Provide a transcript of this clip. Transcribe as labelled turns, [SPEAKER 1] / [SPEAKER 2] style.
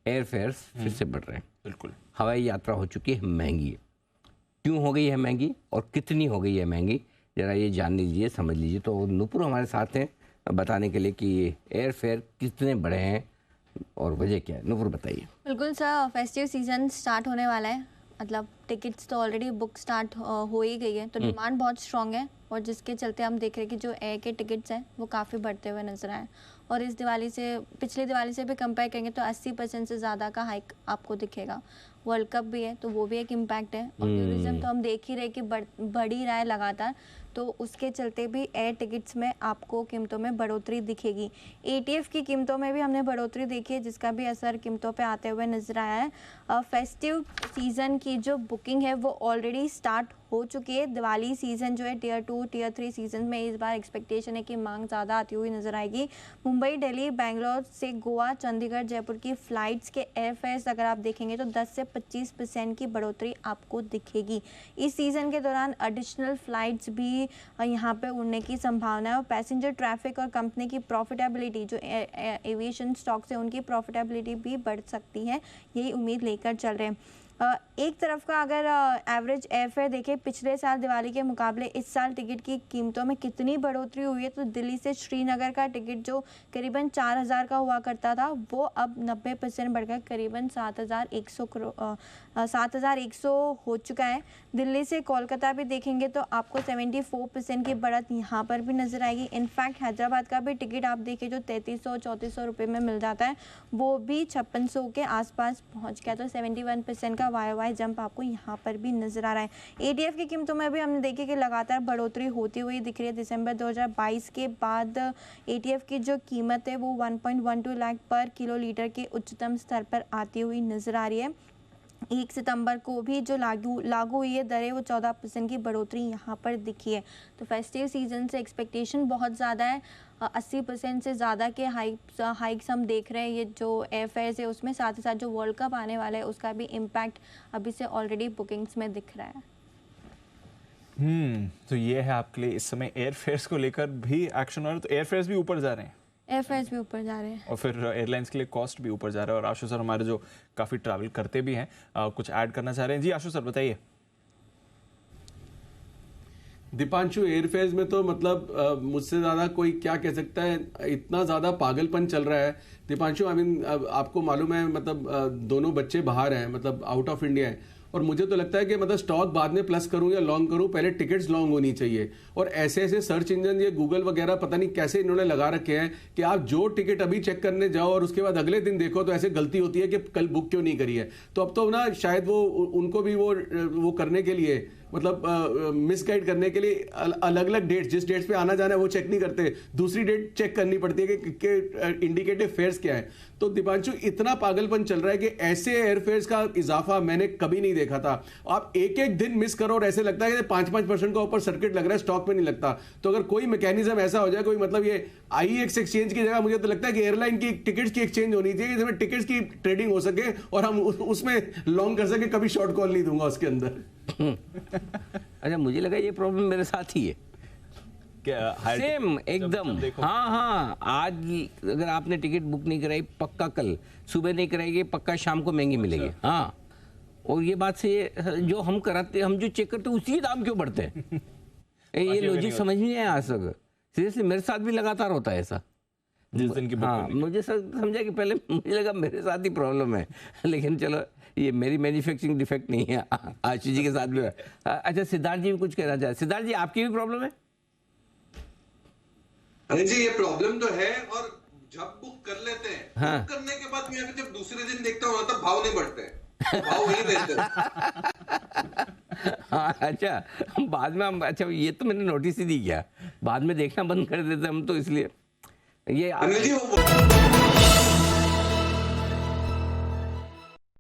[SPEAKER 1] Air fears फिर से बढ़ रहे हैं।
[SPEAKER 2] बिल्कुल।
[SPEAKER 1] हवाई यात्रा हो चुकी है महंगी। क्यों हो गई है महंगी और कितनी हो गई है महंगी, ज़रा ये जान लीजिए, समझ लीजिए। तो नूपुर हमारे साथ हैं बताने के लिए कि एयर फेयर कितने बढ़े हैं और वजह क्या है। नूपुर बताइए।
[SPEAKER 3] बिल्कुल सर, फेस्टिव सीज़न स्टार्ट होने वाला है, मतलब टिकट्स तो ऑलरेडी बुक स्टार्ट हो ही गई है, तो डिमांड बहुत स्ट्रॉन्ग है और जिसके चलते हम देख रहे हैं कि जो एयर के टिकट्स हैं वो काफ़ी बढ़ते हुए नजर आए। और इस दिवाली से, पिछली दिवाली से भी कंपेयर करेंगे तो 80% से ज़्यादा का हाइक आपको दिखेगा। वर्ल्ड कप भी है तो वो भी एक इम्पैक्ट है और टूरिज्म तो हम देख ही रहे कि बढ़ ही रहा है लगातार, तो उसके चलते भी एयर टिकट्स में आपको कीमतों में बढ़ोतरी दिखेगी। एटीएफ की कीमतों में भी हमने बढ़ोतरी देखी है, जिसका भी असर कीमतों पे आते हुए नजर आया है। फेस्टिव सीज़न की जो बुकिंग है वो ऑलरेडी स्टार्ट हो चुकी है। दिवाली सीज़न जो है टियर 2 टियर 3 सीज़न में इस बार एक्सपेक्टेशन है कि मांग ज़्यादा आती हुई नज़र आएगी। मुंबई, दिल्ली, बेंगलोर से गोवा, चंडीगढ़, जयपुर की फ़्लाइट्स के एयर फेयर्स अगर आप देखेंगे तो 10 से 25% की बढ़ोतरी आपको दिखेगी। इस सीज़न के दौरान एडिशनल फ़्लाइट्स भी यहाँ पे उड़ने की संभावना है और पैसेंजर ट्रैफिक और कंपनी की प्रॉफिटेबिलिटी, जो एविएशन स्टॉक्स है उनकी प्रॉफिटेबिलिटी भी बढ़ सकती है, यही उम्मीद लेकर चल रहे हैं। एक तरफ का अगर एवरेज एयरफेयर देखें पिछले साल दिवाली के मुकाबले इस साल टिकट की कीमतों में कितनी बढ़ोतरी हुई है, तो दिल्ली से श्रीनगर का टिकट जो करीबन 4000 का हुआ करता था वो अब 90% बढ़कर करीबन 7100 हो चुका है। दिल्ली से कोलकाता भी देखेंगे तो आपको 74% की बढ़त यहाँ पर भी नजर आएगी। इनफैक्ट हैदराबाद का भी टिकट आप देखिए जो 3300-3400 रुपये में मिल जाता है वो भी 5600 के आसपास पहुँच गया, तो 71% का वाई जंप आपको यहाँ पर भी नजर आ रहा है। एटीएफ की कीमतों में भी हमने देखी कि लगातार बढ़ोतरी होती हुई दिख रही है। दिसंबर 2022 के बाद एटीएफ की जो कीमत है वो 1.12 लाख पर किलोलीटर के उच्चतम स्तर पर आती हुई नजर आ रही है। 1 सितंबर को भी जो लागू हुई है दरें वो 14% की बढ़ोतरी यहाँ पर दिखी है। तो फेस्टिव सीजन से एक्सपेक्टेशन बहुत ज़्यादा है, 80% से ज़्यादा के हाइक्स हम देख रहे हैं ये जो एयरफेयर्स है उसमें। साथ ही साथ जो वर्ल्ड कप आने वाला है उसका भी इम्पैक्ट अभी से ऑलरेडी बुकिंग्स में दिख रहा है।
[SPEAKER 2] तो ये है आपके लिए इस समय एयरफेयर्स को लेकर भी एक्शन हो रहा है। तो एयरफेयर्स भी ऊपर जा रहे हैं,
[SPEAKER 3] एयरफेयर्स भी ऊपर जा रहे हैं
[SPEAKER 2] और फिर एयरलाइंस के लिए कॉस्ट भी ऊपर जा रहा है। और आशु सर हमारे जो काफ़ी ट्रैवल करते भी हैं, कुछ ऐड करना चाह रहे हैं। जी आशु सर बताइए।
[SPEAKER 4] दीपांशु, एयरफेयर्स में तो मतलब मुझसे ज़्यादा कोई क्या कह सकता है, इतना ज़्यादा पागलपन चल रहा है दीपांशु। आई मीन आपको मालूम है मतलब दोनों बच्चे बाहर हैं, मतलब आउट ऑफ इंडिया है, और मुझे तो लगता है कि मतलब स्टॉक बाद में प्लस करूं या लॉन्ग करूं, पहले टिकट्स लॉन्ग होनी चाहिए। और ऐसे ऐसे सर्च इंजन ये गूगल वगैरह पता नहीं कैसे इन्होंने लगा रखे हैं कि आप जो टिकट अभी चेक करने जाओ और उसके बाद अगले दिन देखो तो ऐसे गलती होती है कि कल बुक क्यों नहीं करी है। तो अब तो ना शायद वो उनको भी वो करने के लिए मतलब मिसगाइड करने के लिए अलग अलग डेट्स, जिस डेट्स पे आना जाना है वो चेक नहीं करते, दूसरी डेट चेक करनी पड़ती है कि इंडिकेटिव फेयर्स क्या है। तो दीपांशु इतना पागलपन चल रहा है कि ऐसे एयरफेयर्स का इजाफा मैंने कभी नहीं देखा था। आप एक एक दिन मिस करो और ऐसे लगता है कि 5-5% का ऊपर सर्किट लग रहा है, स्टॉक में नहीं लगता। तो अगर कोई मैकेनिज्म ऐसा हो जाए, कोई मतलब ये आईएक्स एक्सचेंज की जगह मुझे तो लगता है कि एयरलाइन की टिकट्स की एक्सचेंज होनी चाहिए जिसमें टिकट्स की ट्रेडिंग हो सके और हम उसमें लॉन्ग कर सके। कभी शॉर्ट कॉल नहीं दूंगा उसके अंदर।
[SPEAKER 1] अच्छा, मुझे लगा ये प्रॉब्लम मेरे साथ ही है। सेम एकदम। हाँ, आज अगर आपने टिकट बुक नहीं कराई पक्का कल सुबह नहीं कराएगी, पक्का शाम को महंगी मिलेगी। हाँ, और ये बात से जो हम कराते, हम जो चेक करते उसी दाम क्यों बढ़ते हैं? ये लॉजिक समझ नहीं आया आज तक। सीरियसली मेरे साथ भी लगातार होता है ऐसा।
[SPEAKER 2] जिस दिन की
[SPEAKER 1] हाँ, मुझे समझा कि पहले मुझे लगा मेरे साथ ही प्रॉब्लम है, लेकिन चलो ये मेरी मैन्युफैक्चरिंग डिफेक्ट नहीं है, आशीष जी के साथ भी है। अच्छा, सिद्धार्थ जी भी कुछ कहना चाहते। सिद्धार्थ जी, आपकी भी प्रॉब्लम है?
[SPEAKER 5] अरे जी, ये प्रॉब्लम तो है, और जब बुक कर लेते हैं,
[SPEAKER 1] हाँ।
[SPEAKER 5] बुक करने के बाद मैं जब दूसरे दिन देखता हूँ तब भाव नहीं बढ़ते हैं, भाव वही रहते हैं।
[SPEAKER 1] हाँ, अच्छा, बाद में हम, अच्छा ये तो मैंने नोटिस ही नहीं किया, बाद में देखना बंद कर देते हम तो, इसलिए ये
[SPEAKER 5] अनिल जी वो